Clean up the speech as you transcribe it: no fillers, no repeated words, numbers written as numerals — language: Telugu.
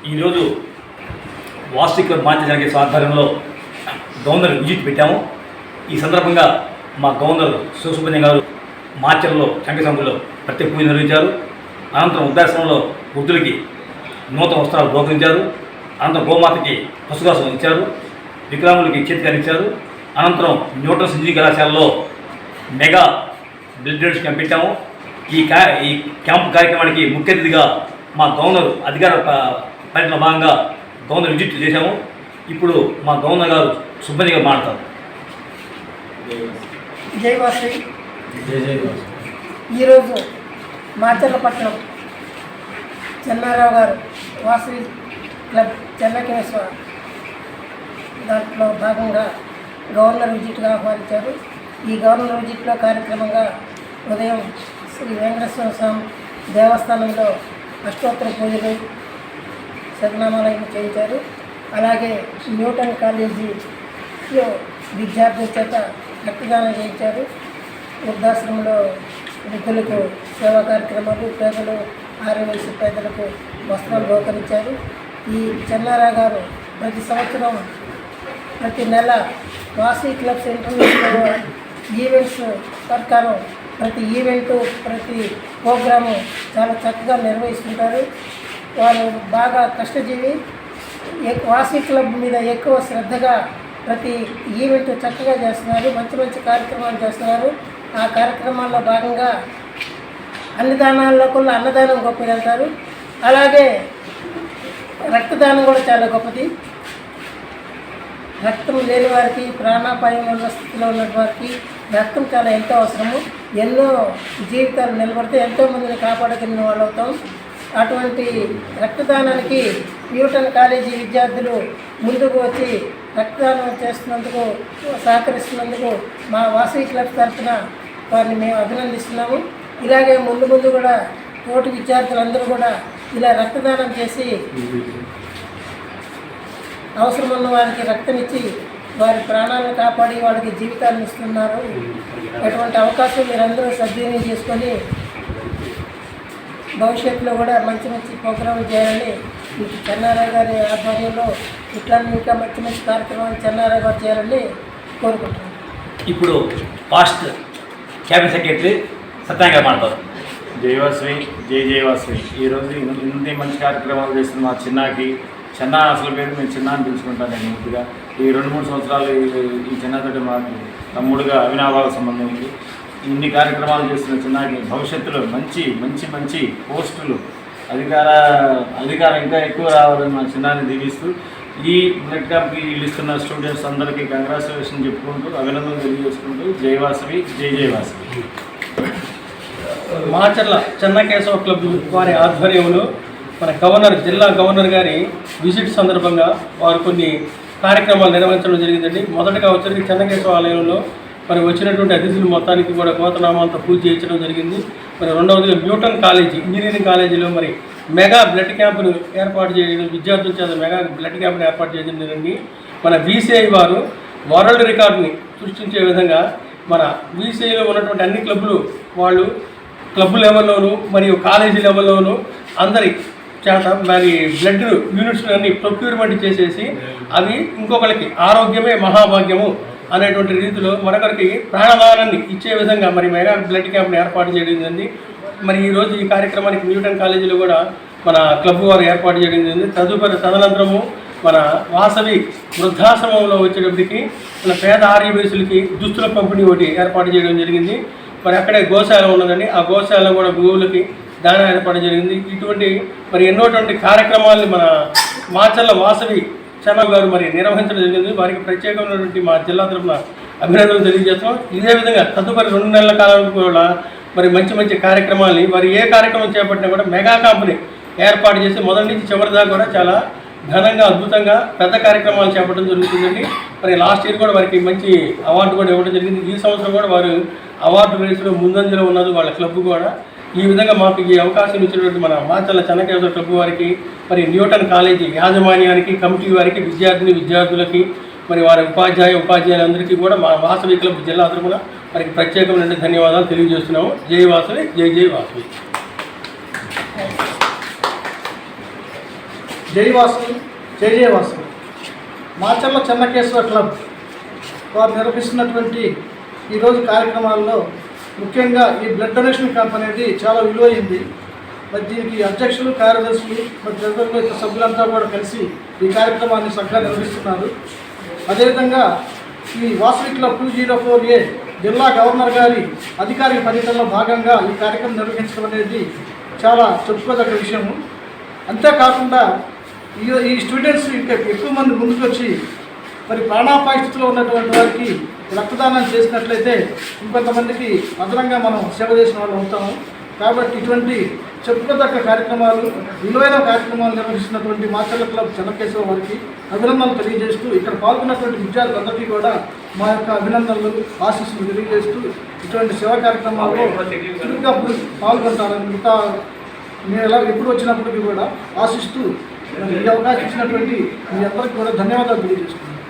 ఈరోజు వాసవి క్లబ్ మాంచల్ ఆధ్వర్యంలో గవర్నర్ విజిట్ పెట్టాము. ఈ సందర్భంగా మా గవర్నర్ శివసుబ్రహ్మణ్యం గారు మాచర్లో శంకరసంలో ప్రత్యేక పూజ నిర్వహించారు. అనంతరం వృద్ధాశ్రమంలో వృద్ధులకి నూతన వస్త్రాలు బహుకరించారు. అనంతరం గోమాతకి పశుగ్రాసం ఇచ్చారు. వికలాంగులకి చేతికారు ఇచ్చారు. అనంతరం న్యూటన్స్ ఇంజనీరింగ్ కళాశాలలో మెగా బ్లడ్ డొనేషన్ క్యాంప్ పెట్టాము. ఈ క్యాంపు కార్యక్రమానికి ముఖ్య అతిథిగా మా గవర్నర్ అధికార పర్యటన భాగంగా గవర్నర్ విజిట్ చేశాము. ఇప్పుడు మా గవర్నర్ గారు సుబ్రహ్మణ్యం గారు మాట్లాడతారు. జై వాసవి. ఈరోజు మాచర్లపట్నం చెన్నారావు గారు వాసవి క్లబ్ చెన్నకేశ్వర దాంట్లో భాగంగా గవర్నర్ విజిట్గా ఆహ్వానించారు. ఈ గవర్నర్ విజిట్లో కార్యక్రమంగా ఉదయం శ్రీ వెంకటేశ్వర స్వామి దేవస్థానంలో అష్టోత్తర పూజలు శతనామాలయం చేయించారు. అలాగే న్యూటన్ కాలేజీలో విద్యార్థుల చేత రక్తదానం చేయించారు. వృద్ధాశ్రమంలో వృద్ధులకు సేవా కార్యక్రమాలు, పేదలు ఆర్యవయసు పేదలకు వస్త్రాలు బహుకరించారు. ఈ చెన్నారావు గారు ప్రతి సంవత్సరం ప్రతి నెల వాసవి క్లబ్స్ ఇంటర్నేషనల్ ఈవెంట్స్ ప్రకారం ప్రతి ఈవెంటు ప్రతి ప్రోగ్రాము చాలా చక్కగా నిర్వహిస్తుంటారు. వారు బాగా కష్టజీవి. వాసవి క్లబ్ మీద ఎక్కువ శ్రద్ధగా ప్రతి ఈవెంట్ చక్కగా చేస్తున్నారు. మంచి మంచి కార్యక్రమాలు చేస్తున్నారు. ఆ కార్యక్రమాల్లో భాగంగా అన్నదానాల్లో కూడా అన్నదానం గొప్పది అంటారు. అలాగే రక్తదానం కూడా చాలా గొప్పది. రక్తం లేని వారికి, ప్రాణాపాయం ఉన్న స్థితిలో ఉన్న వారికి రక్తం చాలా ఎంతో అవసరము. ఎన్నో జీవితాలు నిలబడితే ఎంతోమందిని కాపాడగలిగిన వాళ్ళు అవుతాం. అటువంటి రక్తదానానికి న్యూటన్ కాలేజీ విద్యార్థులు ముందుకు వచ్చి రక్తదానం చేస్తున్నందుకు, సహకరిస్తున్నందుకు మా వాసవి క్లబ్ తరఫున వారిని మేము అభినందిస్తున్నాము. ఇలాగే ముందు కూడా తోటి విద్యార్థులందరూ కూడా ఇలా రక్తదానం చేసి అవసరమున్న వారికి రక్తమిచ్చి వారి ప్రాణాలను కాపాడి వారికి జీవితాలను ఇస్తున్నారు. అటువంటి అవకాశం మీరందరూ సద్వినియోగం చేసుకొని భవిష్యత్తులో కూడా మంచి మంచి ప్రోగ్రాంలు చేయాలని చెన్నారావు గారి ఆధ్వర్యంలో ఇట్లాంటి ఇంకా మంచి మంచి కార్యక్రమాలు చెన్నారావు గారు చేయాలని కోరుకుంటున్నాను. ఇప్పుడు పాస్ట్ క్యాబినెట్ సెక్రటరీ సత్యనారాయణ గారు మాట్లాడతారు. జయవాసవి, జై వాసవి. ఈరోజు ఇన్ని మంచి కార్యక్రమాలు చేస్తున్న మా చిన్న అసలు పేరు మేము చిన్న అని పిలుచుకుంటాను. నేను ముద్దుగా ఈ 2-3 సంవత్సరాలు ఈ చిన్నతోటి మాకు తమ్ముడుగా అవినాభావ సంబంధం ఉంది. ఇన్ని కార్యక్రమాలు చేస్తున్న చిన్నకి భవిష్యత్తులో మంచి మంచి మంచి పోస్టులు, అధికారం ఇంకా ఎక్కువ రావాలని మా చిన్నాన్ని దీవిస్తూ ఈ బ్లడ్ క్యాంప్కి ఇస్తున్న స్టూడెంట్స్ అందరికీ కంగ్రాచులేషన్ చెప్పుకుంటూ అభినందనలు తెలియజేసుకుంటూ జయవాసవి, జై వాసవి. మాచర్ల చెన్నకేశవ క్లబ్ వారి ఆధ్వర్యంలో మన జిల్లా గవర్నర్ గారి విజిట్ సందర్భంగా వారు కొన్ని కార్యక్రమాలు నిర్వహించడం జరిగిందండి. మొదటగా వచ్చేసరికి చెన్నకేశవ ఆలయంలో మరి వచ్చినటువంటి అతిథులు మొత్తానికి కూడా గోతనామాలతో పూజ చేయించడం జరిగింది. మరి రెండవదిగా న్యూటన్ కాలేజీ ఇంజనీరింగ్ కాలేజీలో మరి మెగా బ్లడ్ క్యాంపును ఏర్పాటు చేయడం, విద్యార్థుల చేత మెగా బ్లడ్ క్యాంపును ఏర్పాటు చేయడం జరిగింది. మన VCI వారు వరల్డ్ రికార్డుని సృష్టించే విధంగా మన VCIలో ఉన్నటువంటి అన్ని క్లబ్బులు వాళ్ళు క్లబ్ లెవెల్లోనూ మరియు కాలేజీ లెవెల్లోనూ అందరి చేత మరి బ్లడ్ యూనిట్స్ అన్ని ప్రొక్యూర్మెంట్ చేసేసి అవి ఇంకొకరికి ఆరోగ్యమే మహాభాగ్యము అనేటువంటి రీతిలో మరొకరికి ప్రాణదానాన్ని ఇచ్చే విధంగా మరి మెగా బ్లడ్ క్యాంప్ని ఏర్పాటు చేయడం. మరి ఈరోజు ఈ కార్యక్రమానికి న్యూటన్ కాలేజీలో కూడా మన క్లబ్ వారు ఏర్పాటు చేయడం జరిగింది. తదనంతరము మన వాసవి వృద్ధాశ్రమంలో వచ్చేటప్పటికి మన పేద ఆర్యవయసులకి దుస్తుల పంపిణీ ఒకటి ఏర్పాటు చేయడం జరిగింది. మరి అక్కడే గోశాల ఉన్నదండి. ఆ గోశాలలో కూడా గోవులకి దానా ఏర్పాటు జరిగింది. ఇటువంటి మరి ఎన్నోటువంటి కార్యక్రమాలను మన మాచర్ల వాసవి చెన్నారావు గారు మరి నిర్వహించడం జరిగింది. వారికి ప్రత్యేకమైనటువంటి మా జిల్లా తరఫున అభినందనలు తెలియజేస్తున్నాం. ఇదే విధంగా తదుపరి 2 నెలల కాలానికి కూడా మరి మంచి మంచి కార్యక్రమాలని మరి ఏ కార్యక్రమం చేపట్టినా కూడా మెగా క్యాంపుని ఏర్పాటు చేసి మొదటి నుంచి చివరి దాకా కూడా చాలా ఘనంగా అద్భుతంగా పెద్ద కార్యక్రమాలు చేపట్టడం జరుగుతుందండి. మరి లాస్ట్ ఇయర్ కూడా వారికి మంచి అవార్డు కూడా ఇవ్వడం జరిగింది. ఈ సంవత్సరం కూడా వారు అవార్డు రేసులో ముందంజలో ఉన్నది వాళ్ళ క్లబ్ కూడా. ఈ విధంగా మాకు ఈ అవకాశం ఇచ్చినటువంటి మన మాచర్ల చెన్నకేశవ క్లబ్ వారికి, మరి న్యూటన్ కాలేజీ యాజమాన్యానికి, కమిటీ వారికి, విద్యార్థులకి, మరి వారి ఉపాధ్యాయులందరికీ కూడా మా వాసవి క్లబ్ జిల్లా తరఫున వారికి ప్రత్యేకమైన ధన్యవాదాలు తెలియజేస్తున్నాము. జై వాసవి, జై వాసవి. జైవాసు జయవాసు మాచర్ల చెన్నకేశ్వర క్లబ్ వారు నిర్వహిస్తున్నటువంటి ఈరోజు కార్యక్రమాల్లో ముఖ్యంగా ఈ బ్లడ్ డొనేషన్ క్యాంప్ అనేది చాలా విలువైంది. మరి దీనికి అధ్యక్షులు కార్యదర్శులు మరి ఇతర సభ్యులంతా కూడా కలిసి ఈ కార్యక్రమాన్ని చక్కగా నిర్వహిస్తున్నారు. అదేవిధంగా ఈ వాసవి క్లబ్ 204A జిల్లా గవర్నర్ గారి అధికారిక పర్యటనలో భాగంగా ఈ కార్యక్రమం నిర్వహించడం అనేది చాలా చెప్పుకోదగ్గ విషయము. అంతేకాకుండా ఈ స్టూడెంట్స్ ఇంకా ఎక్కువ మంది ముందుకు వచ్చి మరి ప్రాణాపాయ స్థితిలో ఉన్నటువంటి వారికి రక్తదానం చేసినట్లయితే ఇంకొంతమందికి అదనంగా మనం సేవ చేసిన వాళ్ళు అవుతాము. కాబట్టి ఇటువంటి చెప్పుకోదగ్గ కార్యక్రమాలు విలువైన కార్యక్రమాలు నిర్వహిస్తున్నటువంటి మాచర్ల క్లబ్ చెన్నకేశవ వారికి అభినందనలు తెలియజేస్తూ ఇక్కడ పాల్గొన్నటువంటి విద్యార్థులందరికీ కూడా మా యొక్క అభినందనలు ఆశీస్సులు తెలియజేస్తూ ఇటువంటి సేవా కార్యక్రమాల్లో చురుగ్గా పాల్గొంటారని మిగతా మేము ఎలా ఎప్పుడు వచ్చినప్పటికీ కూడా ఆశిస్తూ ఈ అవకాశం ఇచ్చినటువంటి మీ అందరికీ కూడా ధన్యవాదాలు తెలియజేస్తున్నాను.